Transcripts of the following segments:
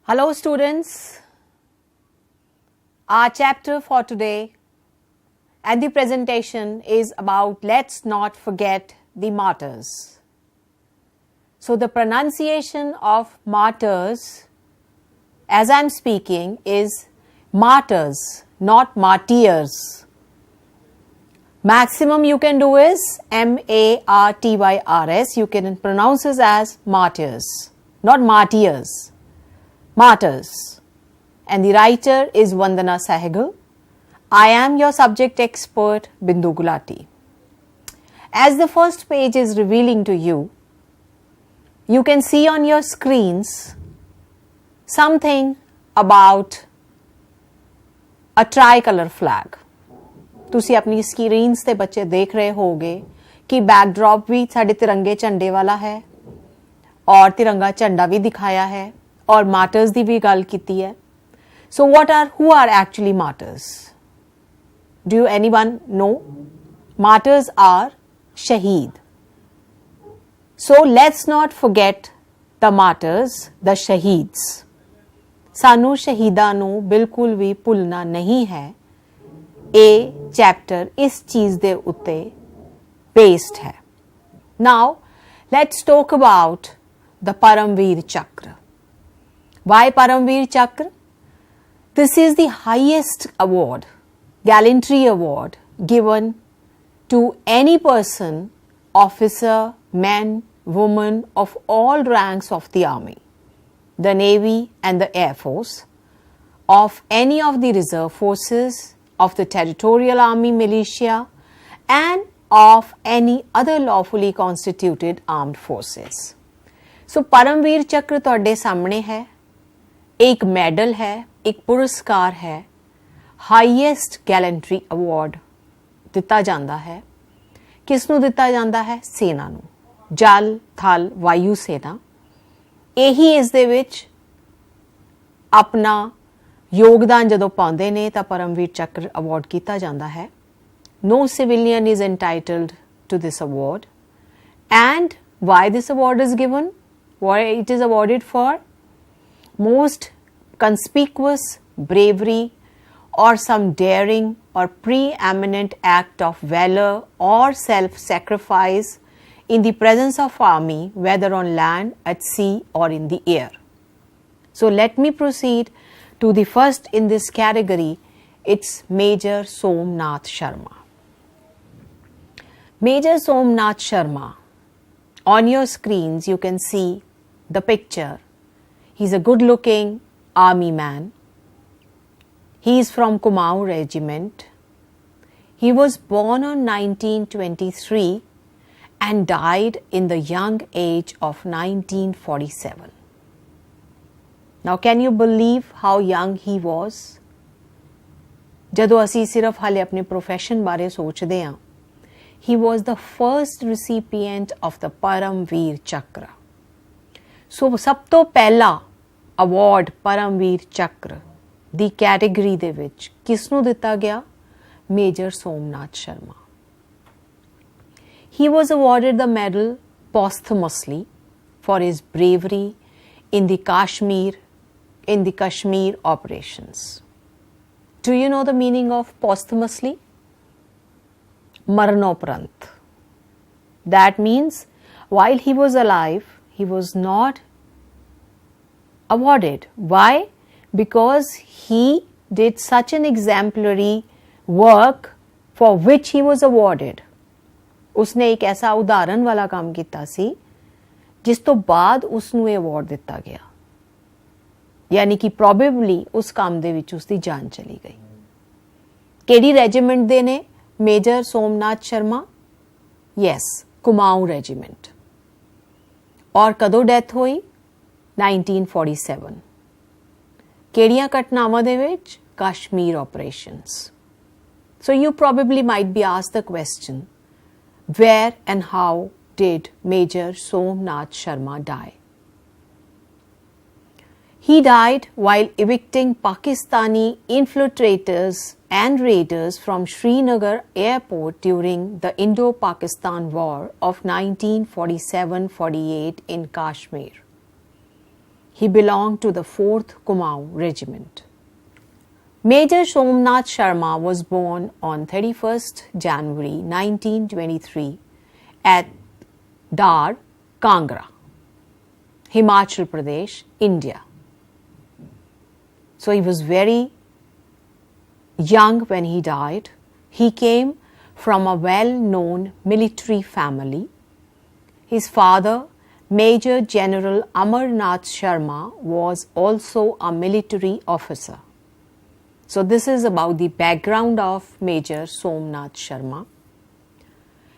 Hello students, our chapter for today and the presentation is about let's not forget the martyrs. So the pronunciation of martyrs as I am speaking is martyrs, not martyrs. Maximum you can do is M-A-R-T-Y-R-S. You can pronounce it as martyrs, not martyrs. Martyrs. And the writer is Vandana Sehgal. I am your subject expert Bindu Gulati. As the first page is revealing to you, you can see on your screens something about a tricolor flag. ਤੁਸੀਂ ਆਪਣੀ screens ਤੇ ਬੱਚੇ ਦੇਖ ਰਹੇ ਹੋਗੇ ਕਿ backdrop ਵੀ ਸਾਡੇ ਤਿਰੰਗੇ ਝੰਡੇ ਵਾਲਾ ਹੈ ਔਰ ਤਿਰੰਗਾ ਝੰਡਾ ਵੀ ਦਿਖਾਇਆ ਹੈ और martyrs ਦੀ ਵੀ ਗੱਲ ਕੀਤੀ ਹੈ. So who are actually martyrs? Do you anyone know? Martyrs are shaheed. So let's not forget the martyrs, the shaheeds. ਸਾਨੂੰ ਸ਼ਹੀਦਾਂ ਨੂੰ ਬਿਲਕੁਲ ਵੀ ਭੁੱਲਣਾ ਨਹੀਂ ਹੈ. ਇਹ ਚੈਪਟਰ ਇਸ ਚੀਜ਼ ਦੇ ਉੱਤੇ based ਹੈ. Now let's talk about the Paramveer Chakra. Why Paramveer Chakra? This is the highest award, gallantry award given to any person, officer, man, woman of all ranks of the army, the navy and the air force, of any of the reserve forces, of the territorial army militia and of any other lawfully constituted armed forces. So Paramveer Chakra ਤੁਹਾਡੇ ਸਾਹਮਣੇ ਹੈ. एक medal है, एक पुरस्कार है, highest gallantry award ਦਿੱਤਾ ਜਾਂਦਾ ਹੈ. ਕਿਸ ਨੂੰ ਦਿੱਤਾ ਜਾਂਦਾ ਹੈ? ਸੈਨਾ ਨੂੰ. ਜਲ, ਥਲ, ਵਾਯੂ ਸੈਨਾ. ਇਹੀ ਇਸ ਦੇ ਵਿੱਚ ਆਪਣਾ ਯੋਗਦਾਨ ਜਦੋਂ ਪਾਉਂਦੇ ਨੇ ਤਾਂ ਪਰਮਵੀਰ ਚੱਕਰ ਅਵਾਰਡ ਕੀਤਾ ਜਾਂਦਾ ਹੈ. No civilian is entitled to this award. And why this award is given? Why it is awarded for? Most conspicuous bravery or some daring or preeminent act of valor or self-sacrifice in the presence of army, whether on land, at sea or in the air. So let me proceed to the first in this category. It's Major Somnath Sharma. Major Somnath Sharma. On your screens you can see the picture. He's a good-looking army man. He is from Kumaon Regiment. He was born on 1923 and died in the young age of 1947. Now, can you believe how young he was? ਜਦੋਂ ਅਸੀਂ ਸਿਰਫ ਹਾਲੇ ਆਪਣੇ profession ਬਾਰੇ ਸੋਚਦੇ ਹਾਂ, he was the first recipient of the Paramveer Chakra. ਸੋ ਸਭ ਤੋਂ ਪਹਿਲਾ ਅਵਾਰਡ ਪਰਮਵੀਰ ਚੱਕਰ ਦੀ ਕੈਟੇਗਰੀ ਦੇ ਵਿੱਚ ਕਿਸ ਨੂੰ ਦਿੱਤਾ ਗਿਆ? Major Somnath Sharma. He was awarded the medal posthumously for his bravery in the Kashmir operations. Do you know the meaning of posthumously? Maranoprant. That means while he was alive, he was not awarded. Why? Because he did such an exemplary work for which he was awarded. उसने एक ऐसा उदाहरण वाला काम ਕੀਤਾ ਸੀ ਜਿਸ ਤੋਂ ਬਾਅਦ ਉਸ ਨੂੰ ਇਹ ਅਵਾਰਡ ਦਿੱਤਾ ਗਿਆ. ਯਾਨੀ ਕਿ ਪ੍ਰੋਬੇਬਲੀ ਉਸ ਕੰਮ ਦੇ ਵਿੱਚ ਉਸ ਦੀ ਜਾਨ ਚਲੀ ਗਈ. ਕਿਹੜੀ ਰੈਜੀਮੈਂਟ ਦੇ ਨੇ major Somnath Sharma? Yes, Kumaon regiment. ਔਰ ਕਦੋਂ ਡੈਥ ਹੋਈ? 1947. ਕਿਹੜੀਆਂ ਘਟਨਾਵਾਂ ਦੇ ਵਿੱਚ? Kashmir operations. So you probably might be asked the question, where and how did Major Somnath Sharma die? He died while evicting Pakistani infiltrators and raiders from Srinagar airport during the Indo-Pakistan War of 1947-48 in Kashmir. he belonged to the 4th Kumaon Regiment. Major Somnath Sharma was born on 31st January 1923 at Dar, Kangra, Himachal Pradesh, India. So he was very young when he died. He came from a well-known military family. His father, Major General Amarnath Sharma, was also a military officer. So this is about the background of Major Somnath Sharma.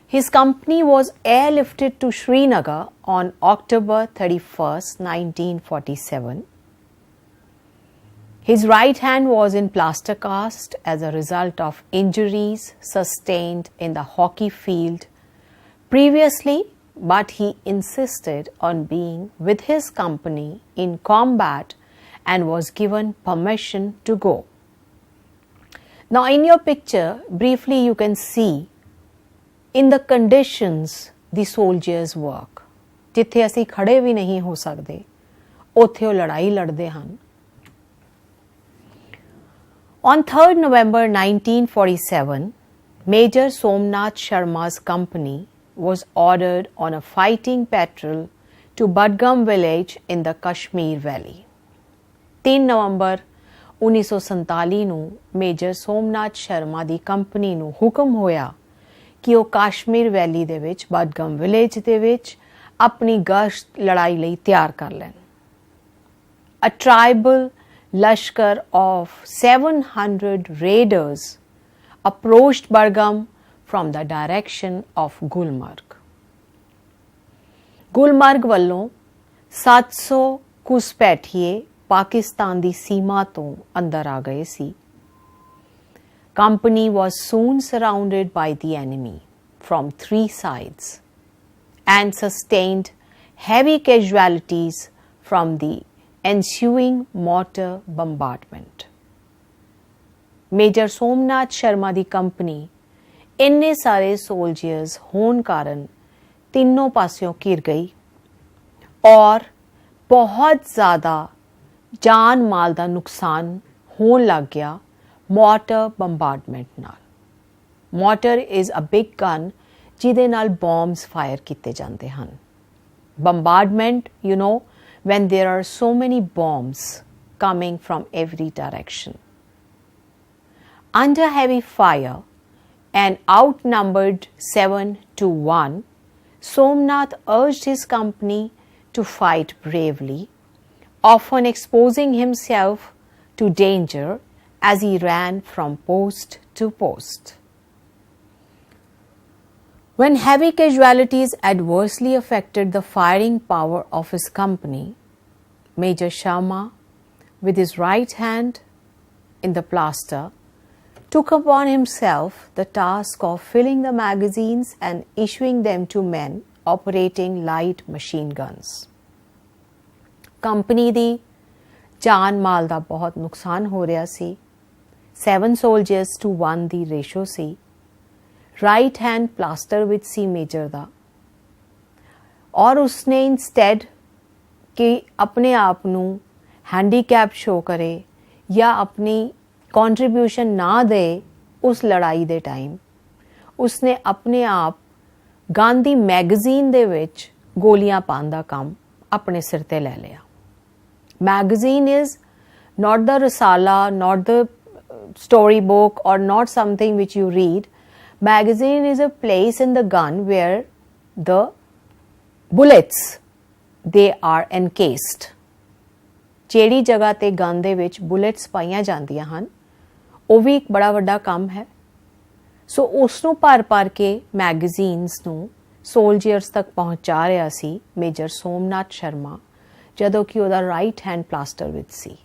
His company was airlifted to Srinagar on October 31st, 1947. His right hand was in plaster cast as a result of injuries sustained in the hockey field previously, but he insisted on being with his company in combat and was given permission to go. Now in your picture, briefly you can see in the conditions the soldiers work. ਜਿੱਥੇ ਅਸੀਂ ਖੜੇ ਵੀ ਨਹੀਂ ਹੋ ਸਕਦੇ, ਉੱਥੇ ਉਹ ਲੜਾਈ ਲੜਦੇ ਹਨ. On 3rd November 1947, Major Somnath Sharma's company was ordered on a fighting patrol to Budgam village in the Kashmir Valley. 3 ਨਵੰਬਰ 1947 ਨੂੰ ਮੇਜਰ ਸੋਮਨਾਥ ਸ਼ਰਮਾ ਦੀ ਕੰਪਨੀ ਨੂੰ ਹੁਕਮ ਹੋਇਆ ਕਿ ਉਹ ਕਾਸ਼ਮੀਰ ਵੈਲੀ ਦੇ ਵਿੱਚ ਬਡਗਮ ਵਿਲੇਜ ਦੇ ਵਿੱਚ ਆਪਣੀ ਗਸ਼ਤ ਲੜਾਈ ਲਈ ਤਿਆਰ ਕਰ ਲੈਣ. A tribal lashkar of 700 raiders approached Budgam from the direction of Gulmarg. Gulmarg ਵੱਲੋਂ 700 ਘੁਸਪੈਠੀਏ ਪਾਕਿਸਤਾਨ ਦੀ ਸੀਮਾ ਤੋਂ ਅੰਦਰ ਆ ਗਏ ਸੀ. Company was soon surrounded by the enemy from 3 sides and sustained heavy casualties from the ensuing mortar bombardment. Major Somnath Sharma the company ਇੰਨੇ ਸਾਰੇ soldiers ਹੋਣ ਕਾਰਨ ਤਿੰਨੋਂ ਪਾਸਿਓਂ ਘਿਰ ਗਈ ਔਰ ਬਹੁਤ ਜ਼ਿਆਦਾ ਜਾਨ ਮਾਲ ਦਾ ਨੁਕਸਾਨ ਹੋਣ ਲੱਗ ਗਿਆ mortar bombardment ਨਾਲ. Mortar is a big gun ਜਿਹਦੇ ਨਾਲ bombs fire ਕੀਤੇ ਜਾਂਦੇ ਹਨ. Bombardment, you know, when there are so many bombs coming from every direction. Under heavy fire and outnumbered 7-1, Somnath urged his company to fight bravely, often exposing himself to danger as he ran from post to post. When heavy casualties adversely affected the firing power of his company, Major Sharma, with his right hand in the plaster, took upon himself the task of filling the magazines and issuing them to men operating light machine guns. Company ਦੀ ਜਾਨ ਮਾਲ ਦਾ ਬਹੁਤ ਨੁਕਸਾਨ ਹੋ ਰਿਹਾ ਸੀ. 7 soldiers to 1 the ratio C. Right hand plaster ਵਿੱਚ ਸੀ major ਦਾ ਔਰ ਉਸਨੇ instead ਕਿ ਆਪਣੇ ਆਪ ਨੂੰ ਹੈਂਡੀਕੈਪ ਸ਼ੋ ਕਰੇ ਜਾਂ ਆਪਣੀ ਕੰਟਰੀਬਿਊਸ਼ਨ ਨਾ ਦੇ ਉਸ ਲੜਾਈ ਦੇ ਟਾਈਮ ਉਸਨੇ ਆਪਣੇ ਆਪ ਗਾਂਧੀ ਮੈਗਜ਼ੀਨ ਦੇ ਵਿੱਚ ਗੋਲੀਆਂ ਪਾਉਣ ਦਾ ਕੰਮ ਆਪਣੇ ਸਿਰ ਤੇ ਲੈ ਲਿਆ. Magazine is not the risala, not the storybook or not something which you read. Magazine is a place in the gun where the bullets they are encased. ਜਿਹੜੀ ਜਗ੍ਹਾ ਤੇ ਗਨ ਦੇ ਵਿੱਚ ਬੁਲੇਟਸ ਪਾਈਆਂ ਜਾਂਦੀਆਂ ਹਨ ਉਹ ਵੀ ਇੱਕ ਬੜਾ ਵੱਡਾ ਕੰਮ ਹੈ. ਸੋ ਉਸ ਨੂੰ ਭਰ ਕੇ ਮੈਗਜ਼ੀਨਸ ਨੂੰ ਸੋਲਜਰਸ ਤੱਕ ਪਹੁੰਚਾ ਰਿਹਾ ਸੀ ਮੇਜਰ ਸੋਮਨਾਥ ਸ਼ਰਮਾ ਜਦੋਂ ਕਿ ਉਹਦਾ ਰਾਈਟ ਹੈਂਡ ਪਲਾਸਟਰ ਵਿੱਚ ਸੀ.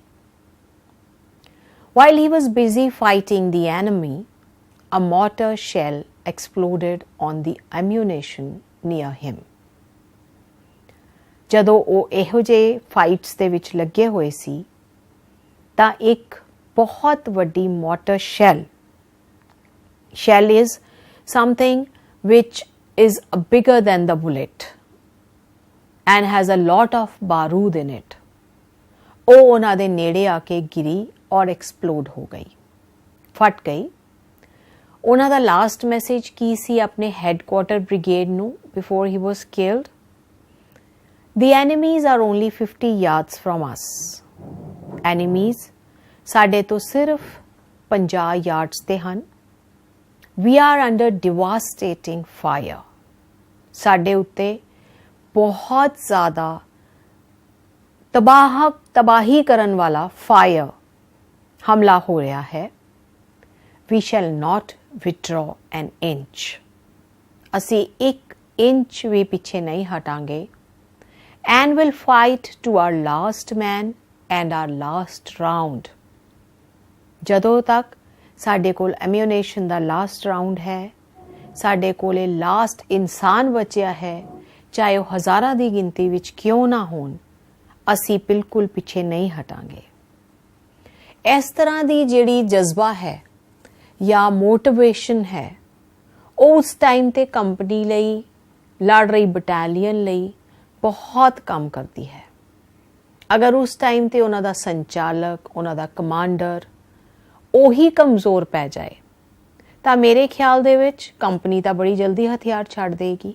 While he was busy fighting the enemy, a mortar shell exploded on the ammunition near him. ਜਦੋਂ ਉਹ ਇਹੋ ਜਿਹੇ ਫਾਈਟਸ ਦੇ ਵਿੱਚ ਲੱਗੇ ਹੋਏ ਸੀ ਤਾਂ ਇੱਕ ਬਹੁਤ ਵੱਡੀ mortar shell is something which is bigger than the bullet and has a lot of barood in it. ਉਹ ਉਹਨਾਂ ਦੇ ਨੇੜੇ ਆ ਕੇ ਗਿਰੀ ਔਰ ਐਕਸਪਲੋਡ ਹੋ ਗਈ, ਫਟ ਗਈ। ਉਹਨਾਂ ਦਾ ਲਾਸਟ ਮੈਸੇਜ ਕੀ ਸੀ ਆਪਣੇ ਹੈੱਡਕੁਆਟਰ ਬ੍ਰਿਗੇਡ ਨੂੰ before he was killed? The enemies are only 50 yards from us. Enemies ਸਾਡੇ ਤੋਂ ਸਿਰਫ 50 yards ਤੇ ਹਨ। We are under devastating fire. ਸਾਡੇ ਉੱਤੇ ਬਹੁਤ ਜ਼ਿਆਦਾ ਤਬਾਹੀ ਕਰਨ ਵਾਲਾ ਫਾਇਰ ਹਮਲਾ ਹੋ ਰਿਹਾ ਹੈ। We shall not withdraw an inch. ਅਸੀਂ 1 ਇੰਚ ਵੀ ਪਿੱਛੇ ਨਹੀਂ ਹਟਾਂਗੇ। And will fight to our last man and our last round. ਜਦੋਂ ਤੱਕ ਸਾਡੇ ਕੋਲ ਐਮਿਊਨੇਸ਼ਨ ਦਾ ਲਾਸਟ ਰਾਊਂਡ ਹੈ, ਸਾਡੇ ਕੋਲੇ ਲਾਸਟ ਇਨਸਾਨ ਬਚਿਆ ਹੈ, ਚਾਹੇ ਉਹ ਹਜ਼ਾਰਾਂ ਦੀ ਗਿਣਤੀ ਵਿੱਚ ਕਿਉਂ ਨਾ ਹੋਣ, ਅਸੀਂ ਬਿਲਕੁਲ ਪਿੱਛੇ ਨਹੀਂ ਹਟਾਂਗੇ। ਇਸ ਤਰ੍ਹਾਂ ਦੀ ਜਿਹੜੀ ਜਜ਼ਬਾ ਹੈ ਜਾਂ ਮੋਟੀਵੇਸ਼ਨ ਹੈ, ਉਹ ਉਸ ਟਾਈਮ ਤੇ ਕੰਪਨੀ ਲਈ, ਲੜ ਰਹੀ ਬਟਾਲੀਅਨ ਲਈ ਬਹੁਤ ਕੰਮ ਕਰਦੀ ਹੈ। ਅਗਰ ਉਸ ਟਾਈਮ ਤੇ ਉਹਨਾਂ ਦਾ ਸੰਚਾਲਕ, ਉਹਨਾਂ ਦਾ ਕਮਾਂਡਰ ਉਹੀ ਕਮਜ਼ੋਰ ਪੈ ਜਾਏ ਤਾਂ ਮੇਰੇ ਖਿਆਲ ਦੇ ਵਿੱਚ ਕੰਪਨੀ ਤਾਂ ਬੜੀ ਜਲਦੀ ਹਥਿਆਰ ਛੱਡ ਦੇਗੀ।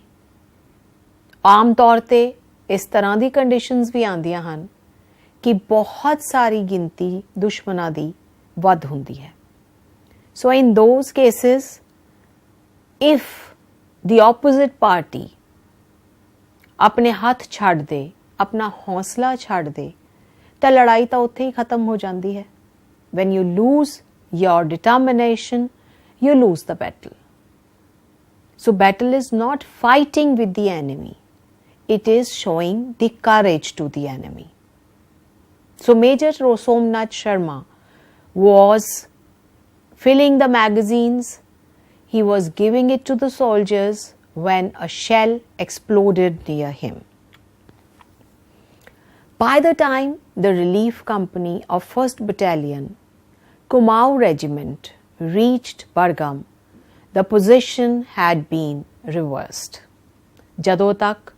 ਆਮ ਤੌਰ ਤੇ ਇਸ ਤਰ੍ਹਾਂ ਦੀ ਕੰਡੀਸ਼ਨਸ ਵੀ ਆਉਂਦੀਆਂ ਹਨ ਕਿ ਬਹੁਤ ਸਾਰੀ ਗਿਣਤੀ ਦੁਸ਼ਮਣਾਂ ਦੀ ਵੱਧ ਹੁੰਦੀ ਹੈ। So in those cases if the opposite party ਆਪਣੇ ਹੱਥ ਛੱਡ ਦੇ, ਆਪਣਾ ਹੌਸਲਾ ਛੱਡ ਦੇ, ਤਾਂ ਲੜਾਈ ਤਾਂ ਉੱਥੇ ਹੀ ਖਤਮ ਹੋ ਜਾਂਦੀ ਹੈ। When you lose your determination, you lose the battle. So battle is not fighting with the enemy. It is showing the courage to the enemy. So Major Somnath Sharma was filling the magazines. He was giving it to the soldiers when a shell exploded near him. By the time the relief company of 1st Battalion, Kumaon Regiment, reached Bargam, the position had been reversed. ਜਦੋਂ ਤੱਕ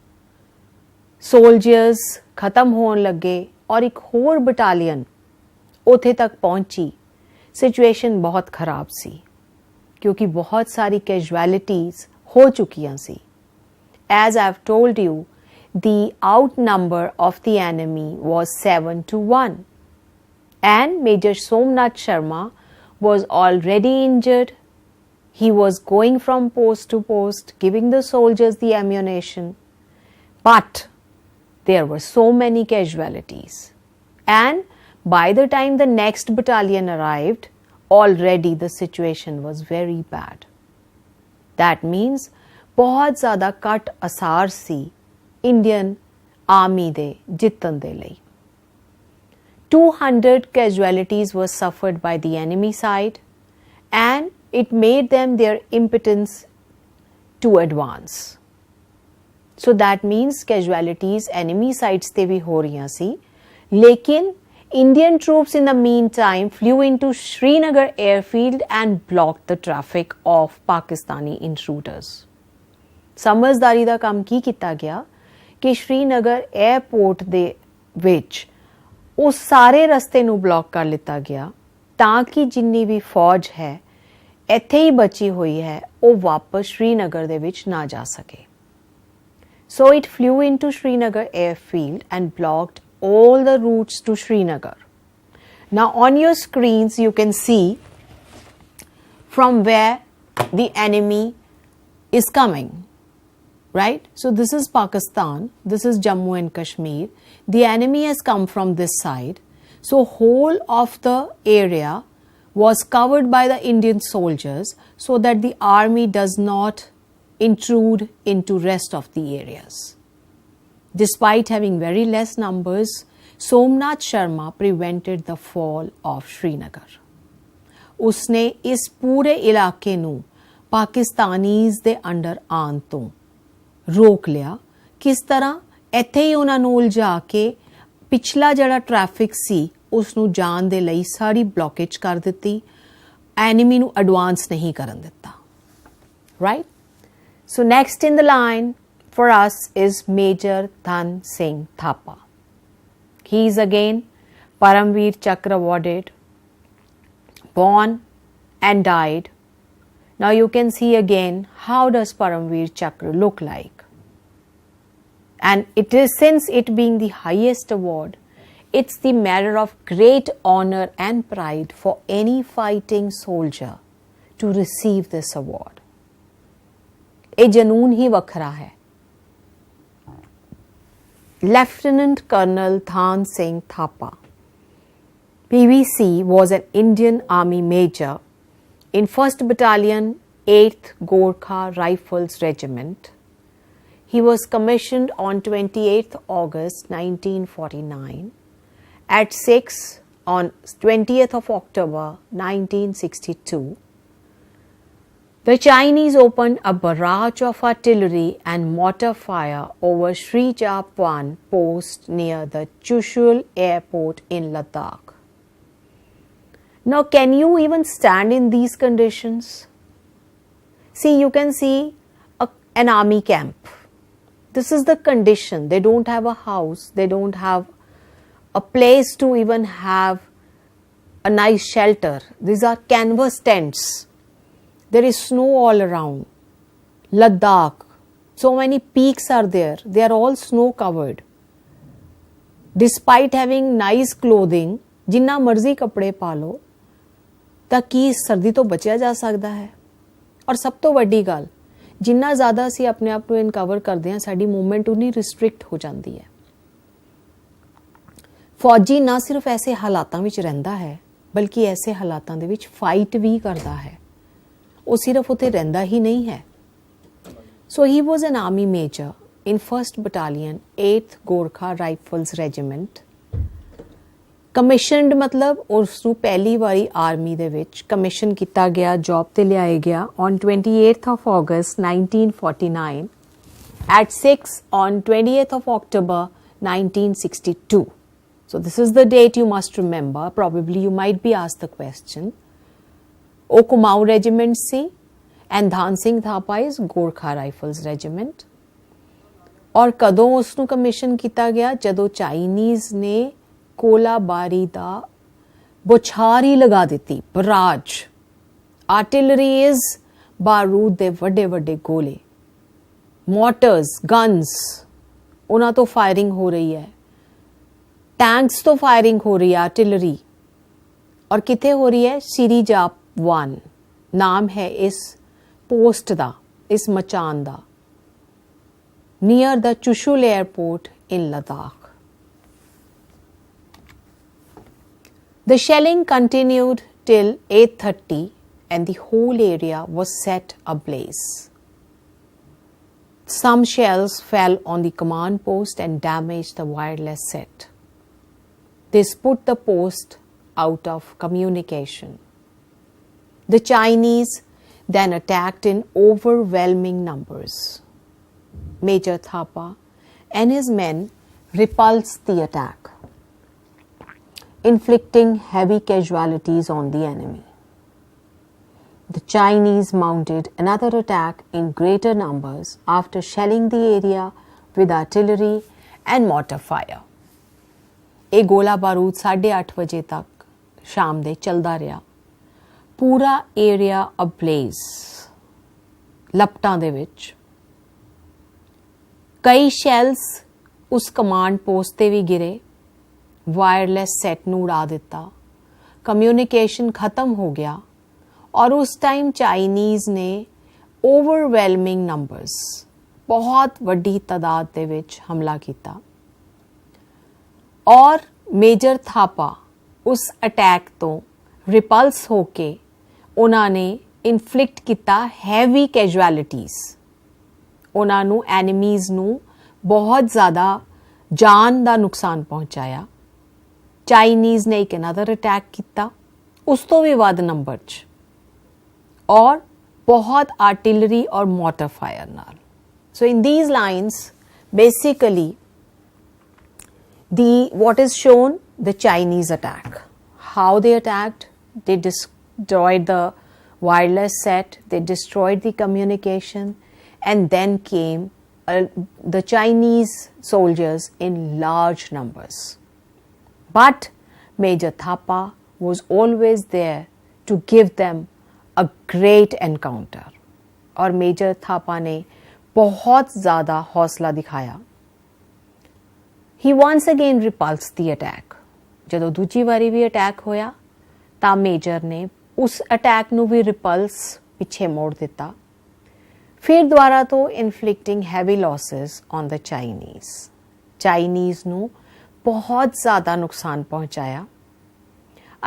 soldiers ਖਤਮ ਹੋਣ ਲੱਗੇ ਔਰ ਇੱਕ ਹੋਰ battalion ਉੱਥੇ ਤੱਕ ਪਹੁੰਚੀ, ਸਿਚੁਏਸ਼ਨ ਬਹੁਤ ਖਰਾਬ ਸੀ ਕਿਉਂਕਿ ਬਹੁਤ ਸਾਰੀ ਕੈਜੁਅਲਿਟੀਜ਼ ਹੋ ਚੁੱਕੀਆਂ ਸੀ। As I've told you, the outnumber of the enemy was 7-1 and Major Somnath Sharma was already injured. He was going from post to post, giving the soldiers the ammunition, but there were so many casualties. And by the time the next battalion arrived, already the situation was very bad. That means ਬਹੁਤ ਜ਼ਿਆਦਾ ਘੱਟ ਅਸਾਰ ਸੀ Indian army ਦੇ ਜਿੱਤਣ ਦੇ ਲਈ। 200 casualties were suffered by the enemy side and it made them their impotence to advance. So that means casualties enemy sides ਤੇ ਵੀ ਹੋ ਰਹੀਆਂ ਸੀ, ਲੇਕਿਨ Indian troops in the meantime flew into Srinagar airfield and blocked the traffic of Pakistani intruders. ਸਮਝਦਾਰੀ ਦਾ ਕੰਮ ਕੀ ਕੀਤਾ ਗਿਆ ਕਿ Srinagar airport ਦੇ ਵਿੱਚ ਉਹ ਸਾਰੇ ਰਸਤੇ ਨੂੰ ਬਲੌਕ ਕਰ ਲਿੱਤਾ ਗਿਆ ਤਾਂ ਕਿ ਜਿੰਨੀ ਵੀ ਫੌਜ ਹੈ ਇੱਥੇ ਹੀ ਬਚੀ ਹੋਈ ਹੈ ਉਹ ਵਾਪਸ ਸ਼੍ਰੀਨਗਰ ਦੇ ਵਿੱਚ ਨਾ ਜਾ ਸਕੇ। So it flew into Srinagar airfield and blocked all the routes to Srinagar. Now on your screens you can see from where the enemy is coming, right? So this is Pakistan, this is Jammu and Kashmir. The enemy has come from this side. So whole of the area was covered by the Indian soldiers so that the army does not intrude into rest of the areas. Despite having very less numbers, Somnath Sharma prevented the fall of Srinagar. उसने इस पूरे इलाके ਨੂੰ ਪਾਕਿਸਤਾਨੀਜ਼ ਦੇ under ਆਉਣ ਤੋਂ ਰੋਕ ਲਿਆ। ਕਿਸ ਤਰ੍ਹਾਂ? ਇੱਥੇ ਹੀ ਉਹਨਾਂ ਨੂੰ ਉਲਝਾ ਕੇ ਪਿਛਲਾ ਜਿਹੜਾ ਟ੍ਰੈਫਿਕ ਸੀ ਉਸ ਨੂੰ ਜਾਣ ਦੇ ਲਈ ਸਾਰੀ ਬਲੌਕੇਜ ਕਰ ਦਿੱਤੀ, ਐਨੀਮੀ ਨੂੰ ਐਡਵਾਂਸ ਨਹੀਂ ਕਰਨ ਦਿੱਤਾ, right? So next in the line for us is Major Dhan Singh Thapa. He is again Paramveer Chakra awarded, born and died. Now you can see again how does Paramveer Chakra look like. And it is, since it being the highest award, it's the matter of great honor and pride for any fighting soldier to receive this award. A janoon hi vakhra hai. Lieutenant Colonel Dhan Singh Thapa, PVC, was an Indian Army major in 1st Battalion, 8th Gorkha Rifles Regiment. He was commissioned on 28th August 1949 at 6 on 20th of October 1962. The Chinese opened a barrage of artillery and mortar fire over Sri Japwan post near the Chushul airport in Ladakh. Now, can you even stand in these conditions? See, you can see an army camp. This is the condition. They don't have a house. They don't have a place to even have a nice shelter. These are canvas tents. There is snow all around. Ladakh, so many peaks are there. They are all snow covered. Despite having nice clothing, जिन्ना मर्जी कपड़े पा लो ਤਾਂ ਕੀ ਸਰਦੀ ਤੋਂ ਬਚਿਆ ਜਾ ਸਕਦਾ ਹੈ। ਔਰ ਸਭ ਤੋਂ ਵੱਡੀ ਗੱਲ, ਜਿੰਨਾ ਜ਼ਿਆਦਾ ਅਸੀਂ ਆਪਣੇ ਆਪ ਨੂੰ ਇਨਕਵਰ ਕਰਦੇ ਹਾਂ, ਸਾਡੀ ਮੂਵਮੈਂਟ ਉਨੀ ਰਿਸਟ੍ਰਿਕਟ ਹੋ ਜਾਂਦੀ ਹੈ। ਫੌਜੀ ਨਾ ਸਿਰਫ ਐਸੇ ਹਾਲਾਤਾਂ ਵਿੱਚ ਰਹਿੰਦਾ ਹੈ, ਬਲਕਿ ਐਸੇ ਹਾਲਾਤਾਂ ਦੇ ਵਿੱਚ ਫਾਈਟ ਵੀ ਕਰਦਾ ਹੈ। ਉਹ ਸਿਰਫ ਉੱਥੇ ਰਹਿੰਦਾ ਹੀ ਨਹੀਂ ਹੈ। So he was an army major in 1st Battalion, 8th Gorkha Rifles Regiment. Commissioned मतलब उसनू पहली वारी आर्मी दे विच कमीशन किया गया, जॉब ते लियाया गया on 28th of August 1949 at 6 on 20th of October 1962. So this is the date you must remember. Probably you might be asked the question. O Kumaon Regiment C and Dhan Singh Thapa is Gorkha Rifles Regiment. और कदों उसनू commission किया गया जदों Chinese ने कोलाबारी दा बुछारी लगा दी, barrage, artilleries, बारूद दे वड्डे वड्डे गोले, मोटर्स, गन्स, उन्हां तो फायरिंग हो रही है, टैंक्स तो फायरिंग हो रही है, आर्टिलरी। और किथे हो रही है? श्री जापवान नाम है इस पोस्ट दा, इस मचान दा, near the Chushul airport in Ladakh. The shelling continued till 8:30 and the whole area was set ablaze. Some shells fell on the command post and damaged the wireless set. This put the post out of communication. The Chinese then attacked in overwhelming numbers. Major Thapa and his men repulsed the attack, inflicting heavy casualties on the enemy. The Chinese mounted another attack in greater numbers after shelling the area with artillery and mortar fire. ਇਹ ਗੋਲਾ ਬਾਰੂਦ 8:30 ਵਜੇ ਤੱਕ ਸ਼ਾਮ ਦੇ ਚੱਲਦਾ ਰਿਹਾ। ਪੂਰਾ area ਅਬਲੇਜ਼, ਲਪਟਾਂ ਦੇ ਵਿੱਚ। कई शैल्स उस कमांड पोस्ट ते भी गिरे, वायरलेस सेट नूं उड़ा दिता, कम्युनिकेशन ख़त्म हो गया और उस टाइम चाइनीज़ ने ओवरवेलमिंग नंबर्स, बहुत वड्डी तादाद दे विच हमला किया और मेजर थापा उस अटैक तो रिपल्स होके उन्होंने इनफ्लिक्ट किया हैवी कैजुअलिटीज़। उन्होंने एनिमीज़ नूं बहुत ज़्यादा जान का नुकसान पहुँचाया। चाइनीज़ ने एक अनदर अटैक किया, उस तो भी वध नंबर च, और बहुत आर्टिलरी और मोटर फायर नाल। So in these lines basically what is shown, the Chinese attack, how they attacked, they destroyed the wireless set, they destroyed the communication, and then came the Chinese soldiers in large numbers. But Major Thapa was always there to give them a great encounter. और major Thapa ने बहुत ज़्यादा हौसला दिखाया. He once again repulsed the attack. ਜਦੋਂ ਦੂਜੀ ਵਾਰੀ ਵੀ attack ਹੋਇਆ ਤਾਂ ਮੇਜਰ ਨੇ ਉਸ ਅਟੈਕ ਨੂੰ ਵੀ ਰਿਪਲਸ ਪਿੱਛੇ ਮੋੜ ਦਿੱਤਾ. ਫਿਰ ਦੁਬਾਰਾ ਤੋਂ inflicting heavy losses on the Chinese ਨੂੰ ਬਹੁਤ ਜ਼ਿਆਦਾ ਨੁਕਸਾਨ ਪਹੁੰਚਾਇਆ.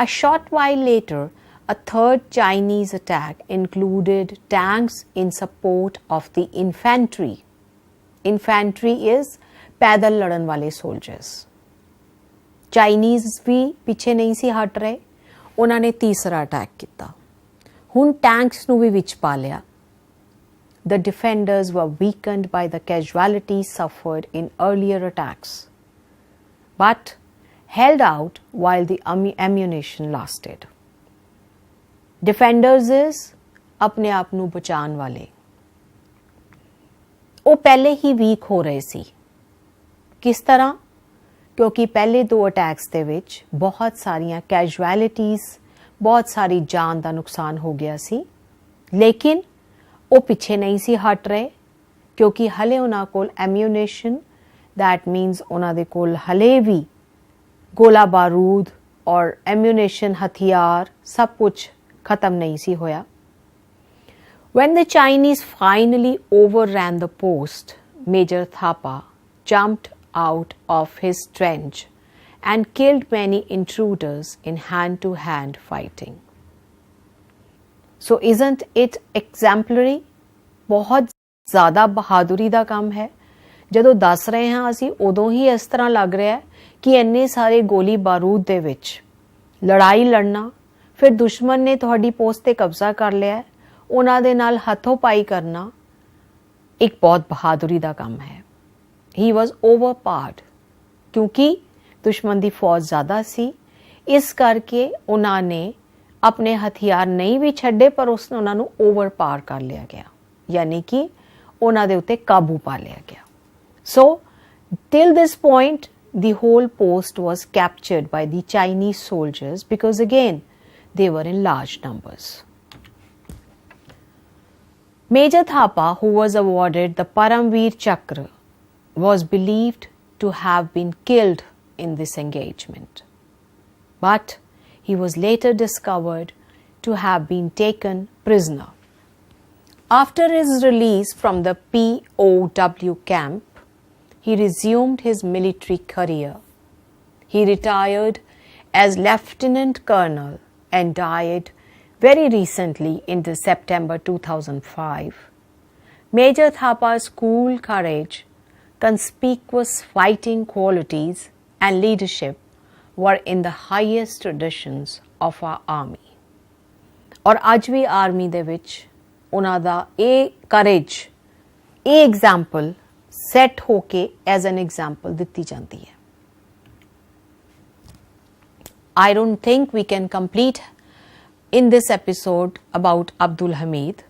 A short while later, a third Chinese attack included tanks in support of the infantry. Infantry is पैदल लड़न वाले soldiers. Chinese भी ਪਿੱਛੇ ਨਹੀਂ ਸੀ ਹਟ ਰਹੇ. ਉਹਨਾਂ ਨੇ ਤੀਸਰਾ ਅਟੈਕ ਕੀਤਾ. ਹੁਣ ਟੈਂਕਸ ਨੂੰ ਵੀ ਵਿੱਚ ਪਾ ਲਿਆ. The defenders were weakened by the casualties suffered in earlier attacks, but held out while the ammunition lasted. Defenders is अपने आप ਨੂੰ ਬਚਾਉਣ ਵਾਲੇ. ਉਹ ਪਹਿਲੇ ਹੀ ਵੀਕ ਹੋ ਰਹੇ ਸੀ. ਕਿਸ ਤਰ੍ਹਾਂ? ਕਿਉਂਕਿ ਪਹਿਲੇ ਦੋ ਅਟੈਕਸ ਦੇ ਵਿੱਚ ਬਹੁਤ ਸਾਰੀਆਂ ਕੈਜੁਅਲਿਟੀਜ਼, ਬਹੁਤ ਸਾਰੀ ਜਾਨ ਦਾ ਨੁਕਸਾਨ ਹੋ ਗਿਆ ਸੀ. ਲੇਕਿਨ ਉਹ ਪਿੱਛੇ ਨਹੀਂ ਸੀ ਹਟ ਰਹੇ ਕਿਉਂਕਿ ਹਲੇ ਉਹਨਾਂ ਕੋਲ ਐਮਿਊਨੇਸ਼ਨ, ਦੈਟ ਮੀਨਸ ਉਹਨਾਂ ਦੇ ਕੋਲ ਹਲੇ ਵੀ ਗੋਲਾ ਬਾਰੂਦ ਔਰ ਐਮਿਊਨੇਸ਼ਨ, ਹਥਿਆਰ ਸਭ ਕੁਝ ਖਤਮ ਨਹੀਂ ਸੀ ਹੋਇਆ. When the Chinese finally overran the post, Major Thapa jumped out of his trench and killed many intruders in hand-to-hand fighting. So isn't it exemplary? ਬਹੁਤ ਜ਼ਿਆਦਾ ਬਹਾਦੁਰੀ ਦਾ ਕੰਮ ਹੈ. ਜਦੋਂ ਦੱਸ ਰਹੇ ਹਾਂ ਅਸੀਂ ਉਦੋਂ ਹੀ ਇਸ ਤਰ੍ਹਾਂ ਲੱਗ ਰਿਹਾ ਕਿ ਇੰਨੇ ਸਾਰੇ ਗੋਲੀ ਬਾਰੂਦ ਦੇ ਵਿੱਚ ਲੜਾਈ ਲੜਨਾ, ਫਿਰ ਦੁਸ਼ਮਣ ਨੇ ਤੁਹਾਡੀ ਪੋਸਟ ਤੇ ਕਬਜ਼ਾ ਕਰ ਲਿਆ, ਉਹਨਾਂ ਦੇ ਨਾਲ ਹੱਥੋਂ ਪਾਈ ਕਰਨਾ ਇੱਕ ਬਹੁਤ ਬਹਾਦੁਰੀ ਦਾ ਕੰਮ ਹੈ. He was overpowered ਕਿਉਂਕਿ ਦੁਸ਼ਮਣ ਦੀ ਫੌਜ ਜ਼ਿਆਦਾ ਸੀ. ਇਸ ਕਰਕੇ ਉਹਨਾਂ ਨੇ ਆਪਣੇ ਹਥਿਆਰ ਨਹੀਂ ਵੀ ਛੱਡੇ ਪਰ ਉਹਨਾਂ ਨੂੰ ਓਵਰਪਾਵਰ ਕਰ ਲਿਆ ਗਿਆ, ਯਾਨੀ ਕਿ ਉਹਨਾਂ ਦੇ ਉੱਤੇ ਕਾਬੂ ਪਾ ਲਿਆ ਗਿਆ. So till this point the whole post was captured by the Chinese soldiers because again they were in large numbers. Major Thapa, who was awarded the Paramveer Chakra, was believed to have been killed in this engagement, but he was later discovered to have been taken prisoner. After his release from the POW camp, he resumed his military career. He retired as Lieutenant Colonel and died very recently in September 2005. Major Thapa's cool courage, conspicuous fighting qualities and leadership were in the highest traditions of our army. और आज भी army ਦੇ ਵਿੱਚ ਉਹਨਾਂ ਦਾ ਇਹ courage, ਇਹ example set ਹੋ ਕੇ as an example ਦਿੱਤੀ ਜਾਂਦੀ ਹੈ. I don't think we can complete in this episode about Abdul Hamid.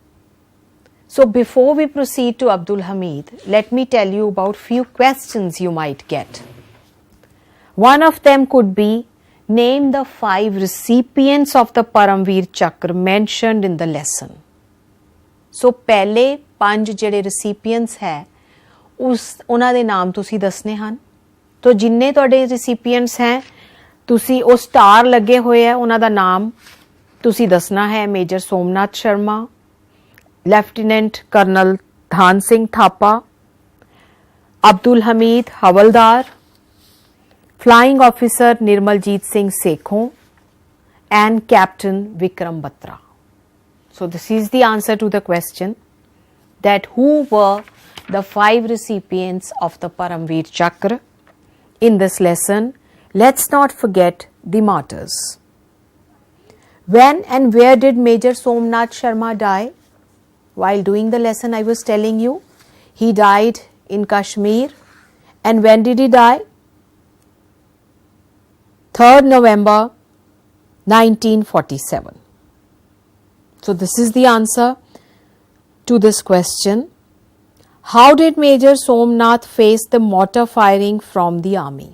So before we proceed to Abdul Hamid, let me tell you about few questions you might get. One of them could be, name the 5 recipients of the Paramveer Chakra mentioned in the lesson. So ਪਹਿਲੇ 5 ਜਿਹੜੇ recipients ਹੈ ਉਹਨਾਂ ਦੇ ਨਾਮ ਤੁਸੀਂ ਦੱਸਨੇ ਹਨ. तो ਜਿੰਨੇ ਤੁਹਾਡੇ recipients ਹੈ ਤੁਸੀਂ ਉਹ ਸਟਾਰ ਲੱਗੇ ਹੋਏ ਹੈ ਉਹਨਾਂ ਦਾ ਨਾਮ ਤੁਸੀਂ ਦੱਸਣਾ ਹੈ. Major Somnath Sharma, lieutenant colonel Dhan Singh Thapa, Abdul Hamid havildar, flying officer Nirmaljeet Singh Sekhon and Captain Vikram Batra. So this is the answer to the question that who were the 5 recipients of the Paramveer Chakra. In this lesson, let's not forget the martyrs. When and where did Major Somnath Sharma die? While doing the lesson I was telling you, he died in Kashmir. And when did he die? 3rd November 1947. So this is the answer to this question. How did Major Somnath face the mortar firing from the army?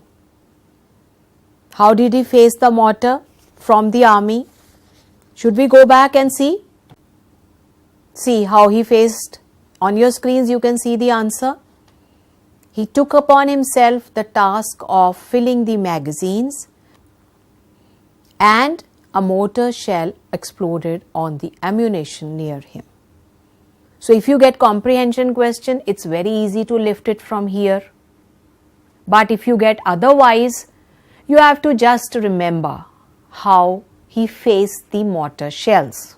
How did he face the mortar from the army? Should we go back and see? See how he faced. On your screens you can see the answer. He took upon himself the task of filling the magazines, and a mortar shell exploded on the ammunition near him. So if you get comprehension question, it's very easy to lift it from here. But if you get otherwise, you have to just remember how he faced the mortar shells.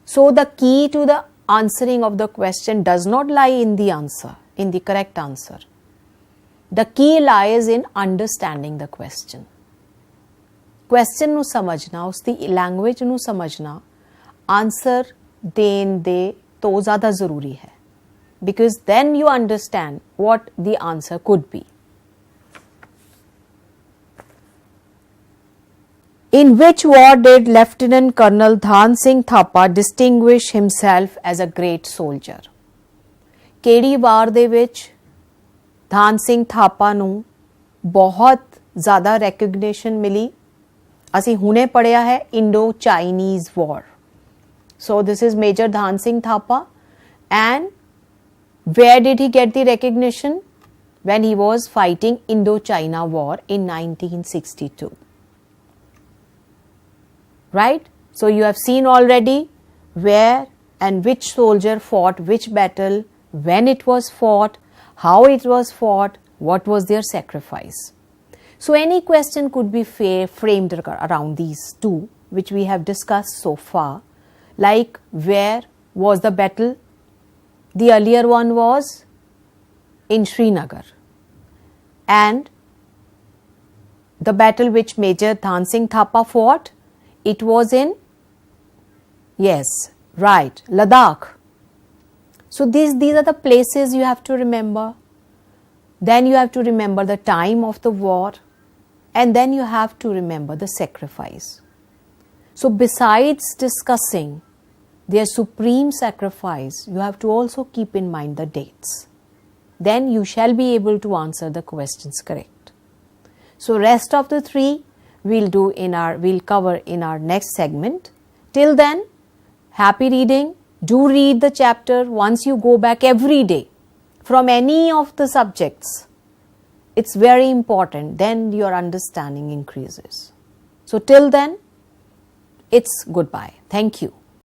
So the key to the answering of the question does not lie in the answer, in the correct answer. The key lies in understanding the question. Question ਨੂੰ ਸਮਝਣਾ, ਉਸ ਦੀ language ਨੂੰ ਸਮਝਣਾ, answer ਦੇਣ ਦੇ ਤੋਂ ਜ਼ਿਆਦਾ ਜ਼ਰੂਰੀ ਹੈ. Because then you understand what the answer could be. In which war did Lieutenant Colonel Dhan Singh Thapa distinguish himself as a great soldier? ਕਿਹੜੀ ਵਾਰ ਦੇ ਵਿੱਚ ਧਾਨ ਸਿੰਘ ਥਾਪਾ ਨੂੰ ਬਹੁਤ ਜ਼ਿਆਦਾ ਰੈਕਗਨੀਸ਼ਨ ਮਿਲੀ? ਅਸੀਂ ਹੁਣੇ ਪੜਿਆ ਹੈ Indo Chinese war. So this is Major Dhan Singh Thapa, and where did he get the recognition? When he was fighting Indo-China War in 1962. Right? So you have seen already where and which soldier fought which battle, when it was fought, how it was fought, what was their sacrifice. So any question could be framed around these two which we have discussed so far, like where was the battle? The earlier one was in Srinagar, and the battle which Major Dhan Singh Thapa fought, it was in, yes, right, Ladakh. So these are the places you have to remember. Then you have to remember the time of the war, and then you have to remember the sacrifice. So besides discussing their supreme sacrifice, you have to also keep in mind the dates. Then you shall be able to answer the questions correct. So rest of the three we'll cover in our next segment. Till then, happy reading. Do read the chapter once you go back every day from any of the subjects. It's very important. Then your understanding increases. So till then, it's goodbye. Thank you.